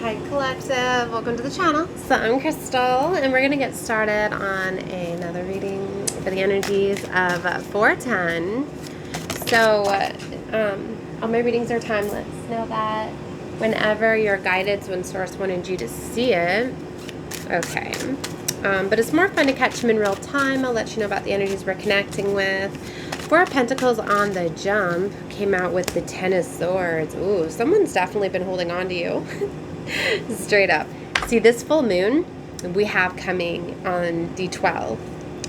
Hi Collective, welcome to the channel. So I'm Crystal and we're going to get started on another reading for the energies of 410. So all my readings are timeless. Know that whenever you're guided when Source wanted you to see it. Okay. But it's more fun to catch them in real time. I'll let you know about the energies we're connecting with. Four of Pentacles on the jump came out with the Ten of Swords. Ooh, someone's definitely been holding on to you. Straight up. See, this full moon we have coming on the 12th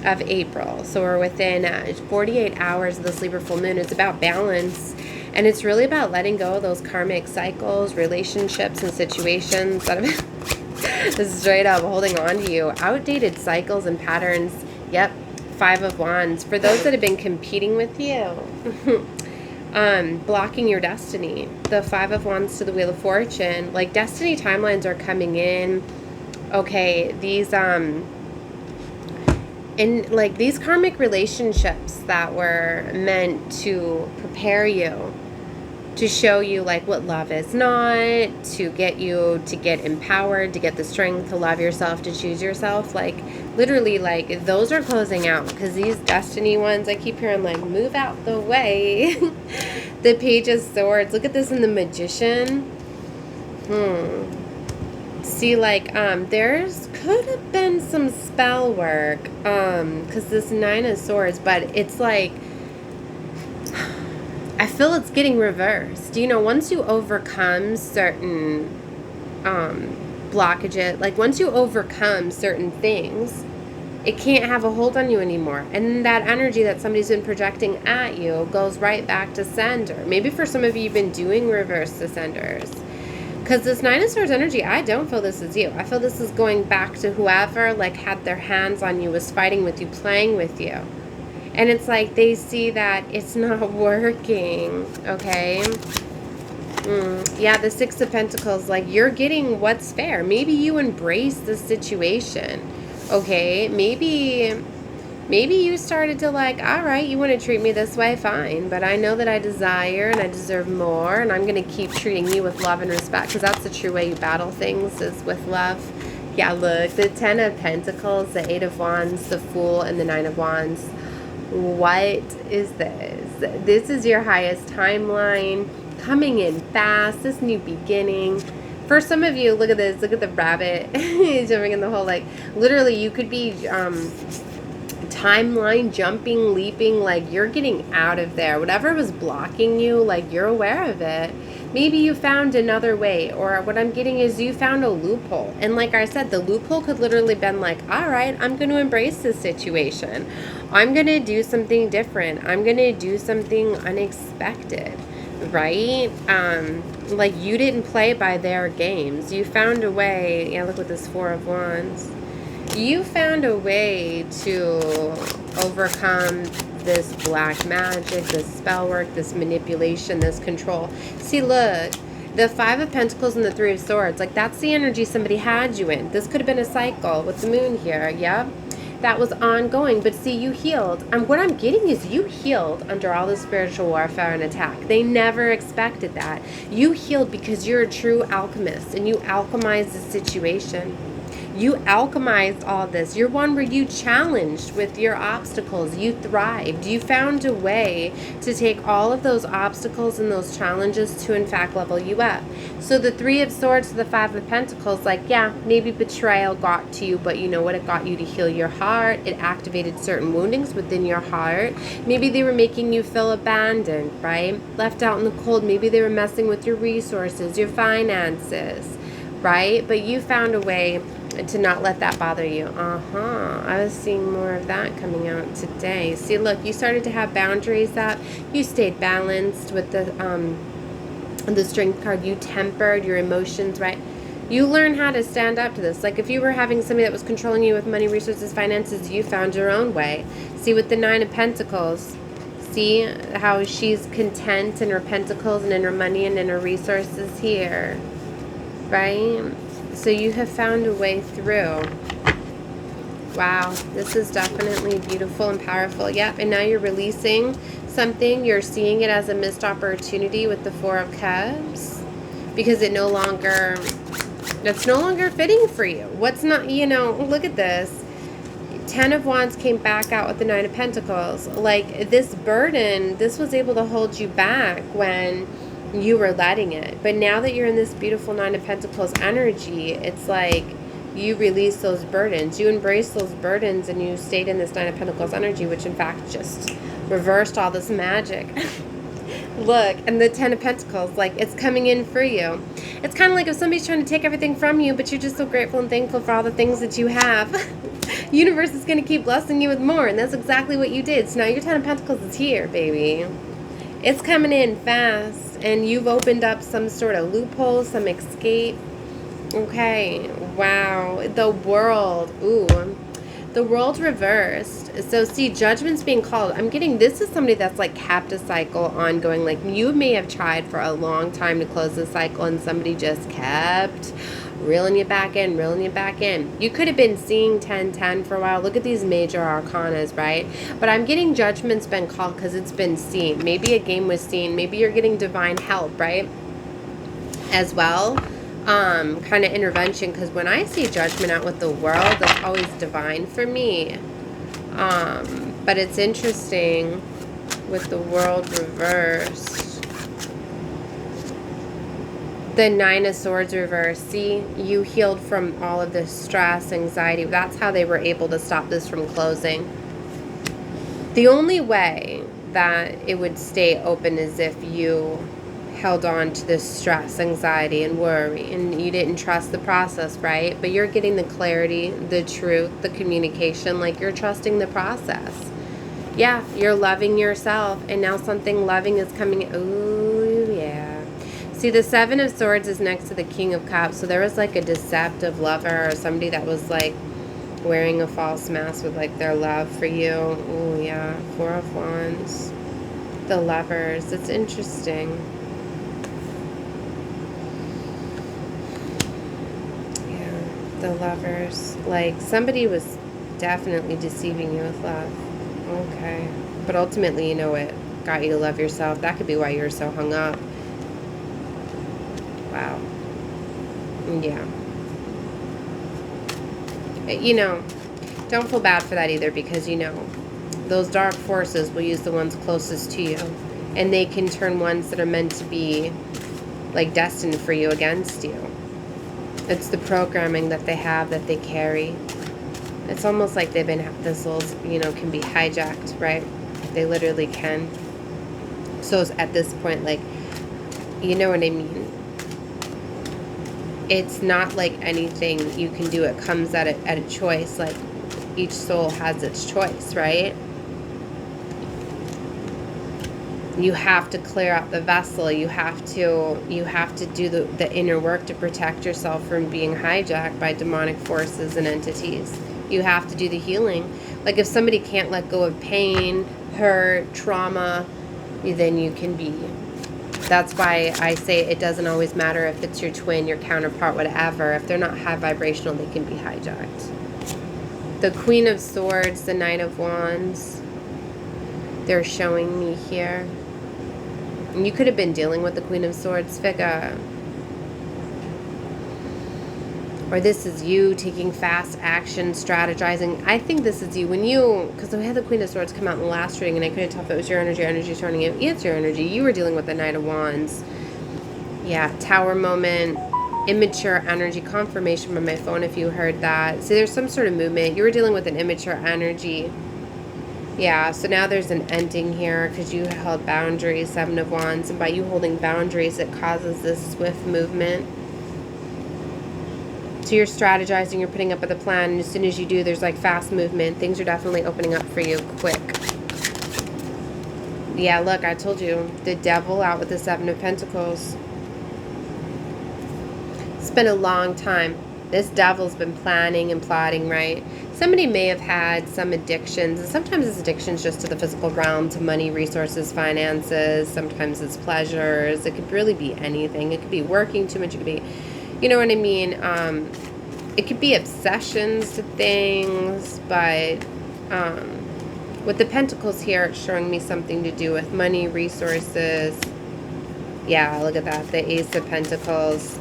of April. So we're within 48 hours of the Libra full moon. It's about balance. And it's really about letting go of those karmic cycles, relationships, and situations that have straight up holding on to you. Outdated cycles and patterns. Yep. Five of Wands. For those that have been competing with you, blocking your destiny. The Five of Wands to the Wheel of Fortune. Like, destiny timelines are coming in. Okay, these these karmic relationships that were meant to prepare you, to show you like what love is not, to get you to get empowered, to get the strength to love yourself, to choose yourself. Like, literally, like, those are closing out, because these destiny ones, I keep hearing like, move out the way. The Page of Swords. Look at this in the Magician. See, like, there's could have been some spell work, because this Nine of Swords, but it's like, I feel it's getting reversed. You know, once you overcome certain blockages, like once you overcome certain things, it can't have a hold on you anymore. And that energy that somebody's been projecting at you goes right back to sender. Maybe for some of you, you've been doing reverse descenders. Because this Nine of Swords energy, I don't feel this is you. I feel this is going back to whoever like had their hands on you, was fighting with you, playing with you. And it's like they see that it's not working, okay? Yeah, the Six of Pentacles, like, you're getting what's fair. Maybe you embrace the situation, okay? Maybe you started to like, all right, you want to treat me this way, fine. But I know that I desire and I deserve more, and I'm going to keep treating you with love and respect, because that's the true way you battle things, is with love. Yeah, look, the Ten of Pentacles, the Eight of Wands, the Fool, and the Nine of Wands. What is this? This is your highest timeline, coming in fast, this new beginning. For some of you, look at this, look at the rabbit jumping in the hole. Like, literally, you could be timeline jumping, leaping, like, you're getting out of there. Whatever was blocking you, like, you're aware of it. Maybe you found another way, or what I'm getting is you found a loophole. And like I said, the loophole could literally been like, all right, I'm going to embrace this situation. I'm going to do something different. I'm going to do something unexpected, right? Like, you didn't play by their games. You found a way. Yeah, look at this Four of Wands. You found a way to overcome this black magic, this spell work, this manipulation, this control. See, look, the Five of Pentacles and the Three of Swords, like, that's the energy somebody had you in. This could have been a cycle with the moon here. Yep, that was ongoing. But see, you healed. And what I'm getting is you healed under all the spiritual warfare and attack. They never expected that. You healed because you're a true alchemist, and you alchemized the situation. You alchemized all this. You're one where you challenged with your obstacles. You thrived. You found a way to take all of those obstacles and those challenges to, in fact, level you up. So the Three of Swords to the Five of Pentacles, like, yeah, maybe betrayal got to you, but you know what? It got you to heal your heart. It activated certain woundings within your heart. Maybe they were making you feel abandoned, right? Left out in the cold. Maybe they were messing with your resources, your finances, right? But you found a way to not let that bother you. I was seeing more of that coming out today. See, look, you started to have boundaries up. You stayed balanced with the Strength card. You tempered your emotions, right? You learn how to stand up to this. Like, if you were having somebody that was controlling you with money, resources, finances, you found your own way. See, with the Nine of Pentacles, see how she's content in her pentacles and in her money and in her resources here, right? So you have found a way through. Wow, this is definitely beautiful and powerful. Yep, and now you're releasing something. You're seeing it as a missed opportunity with the Four of Cups, because it no longer That's no longer fitting for you. What's not, you know, look at this. 10 of Wands came back out with the 9 of Pentacles. Like, this burden, this was able to hold you back when you were letting it. But now that you're in this beautiful 9 of Pentacles energy, it's like you release those burdens. You embrace those burdens and you stayed in this 9 of Pentacles energy, which in fact just reversed all this magic. Look, and the 10 of Pentacles, like, it's coming in for you. It's kind of like if somebody's trying to take everything from you, but you're just so grateful and thankful for all the things that you have. Universe is going to keep blessing you with more, and that's exactly what you did. So now your 10 of Pentacles is here, baby. It's coming in fast, and you've opened up some sort of loophole, some escape. Okay, wow. The World, ooh. The World reversed. So see, Judgment's being called. I'm getting, this is somebody that's like capped a cycle ongoing. Like, you may have tried for a long time to close the cycle and somebody just kept reeling you back in, reeling you back in. You could have been seeing 10-10 for a while. Look at these major arcanas, right? But I'm getting Judgment's been called because it's been seen. Maybe a game was seen. Maybe you're getting divine help, right? As well. Kind of intervention, because when I see Judgment out with the World, that's always divine for me. But it's interesting with the World reversed. The 9 of Swords reversed. See, you healed from all of this stress, anxiety. That's how they were able to stop this from closing. The only way that it would stay open is if you held on to this stress, anxiety, and worry, and you didn't trust the process, right? But you're getting the clarity, the truth, the communication, like you're trusting the process. Yeah, you're loving yourself, and now something loving is coming. Ooh, yeah. See, the 7 of Swords is next to the King of Cups, so there was like a deceptive lover or somebody that was like wearing a false mask with like their love for you. Ooh, yeah. 4 of Wands. The Lovers. It's interesting. The Lovers, like somebody was definitely deceiving you with love. Okay, but ultimately, you know what got you to love yourself? That could be why you're so hung up. Wow. Yeah. You know, don't feel bad for that either, because you know those dark forces will use the ones closest to you, and they can turn ones that are meant to be like destined for you against you. It's the programming that they have, that they carry. It's almost like they've been, the souls, you know, can be hijacked, right? They literally can. So at this point, like, you know what I mean? It's not like anything you can do. It comes at a choice. Like, each soul has its choice, right? You have to clear out the vessel. You have to do the inner work to protect yourself from being hijacked by demonic forces and entities. You have to do the healing. Like, if somebody can't let go of pain, hurt, trauma, then you can be. That's why I say it doesn't always matter if it's your twin, your counterpart, whatever. If they're not high vibrational, they can be hijacked. The Queen of Swords, the Knight of Wands, they're showing me here. You could have been dealing with the Queen of Swords figure. Or this is you taking fast action, strategizing. I think this is you. When you, because we had the Queen of Swords come out in the last reading, and I couldn't tell if it was your energy turning in. It's your energy. You were dealing with the Knight of Wands. Yeah, Tower moment, immature energy, confirmation on my phone if you heard that. See, there's some sort of movement. You were dealing with an immature energy. Yeah, so now there's an ending here because you held boundaries, 7 of Wands. And by you holding boundaries, it causes this swift movement. So you're strategizing, you're putting up with a plan. And as soon as you do, there's like fast movement. Things are definitely opening up for you quick. Yeah, look, I told you. The Devil out with the 7 of Pentacles. It's been a long time. This devil's been planning and plotting, right? Somebody may have had some addictions, and sometimes it's addictions just to the physical realm, to money, resources, finances. Sometimes it's pleasures. It could really be anything. It could be working too much. It could be, you know what I mean? It could be obsessions to things, but with the Pentacles here, it's showing me something to do with money, resources. Yeah, look at that. The Ace of Pentacles.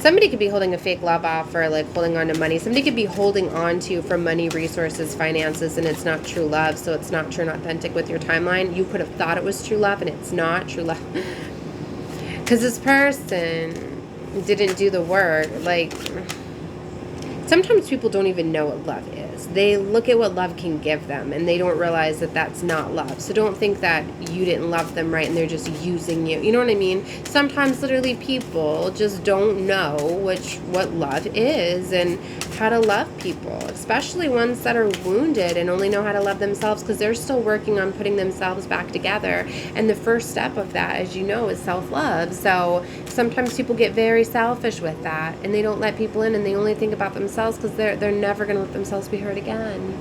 Somebody could be holding a fake love offer, like holding on to money. Somebody could be holding on to you for money, resources, finances, and it's not true love. So it's not true and authentic with your timeline. You could have thought it was true love, and it's not true love. Because this person didn't do the work. Like, sometimes people don't even know what love is. They look at what love can give them, and they don't realize that that's not love. So don't think that you didn't love them right and they're just using you. You know what I mean? Sometimes literally people just don't know what love is and how to love people, especially ones that are wounded and only know how to love themselves, because they're still working on putting themselves back together. And the first step of that, as you know, is self-love. So sometimes people get very selfish with that, and they don't let people in, and they only think about themselves, because they're never going to let themselves be hurt again.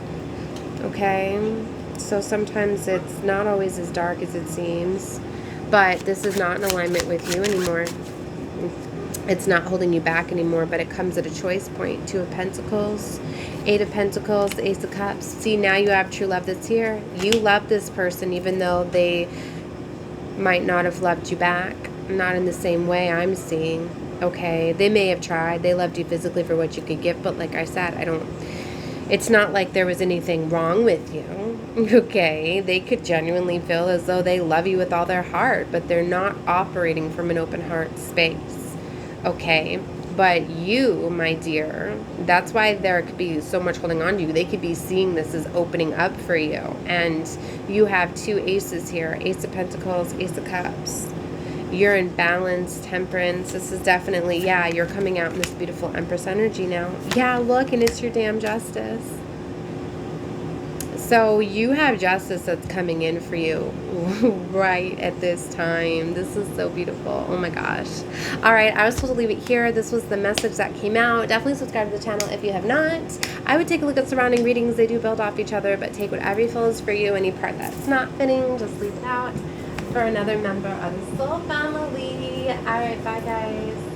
Okay? So sometimes it's not always as dark as it seems, but this is not in alignment with you anymore. It's not holding you back anymore, but it comes at a choice point. 2 of Pentacles, 8 of Pentacles, Ace of Cups. See, now you have true love that's here. You love this person even though they might not have loved you back. Not in the same way I'm seeing. Okay, they may have tried. They loved you physically for what you could give, but like I said, it's not like there was anything wrong with you. Okay, they could genuinely feel as though they love you with all their heart, but they're not operating from an open heart space. Okay, but you, my dear, that's why there could be so much holding on to you. They could be seeing this as opening up for you, and you have 2 aces here, Ace of Pentacles, Ace of Cups. You're in balance, temperance. This is definitely, yeah, you're coming out in this beautiful Empress energy now. Yeah, look, and it's your damn justice. So you have justice that's coming in for you right at this time. This is so beautiful. Oh my gosh. All right, I was told to leave it here. This was the message that came out. Definitely subscribe to the channel if you have not. I would take a look at surrounding readings. They do build off each other, but take whatever you feel is for you. Any part that's not fitting, just leave it out for another member of the soul family. All right, bye guys.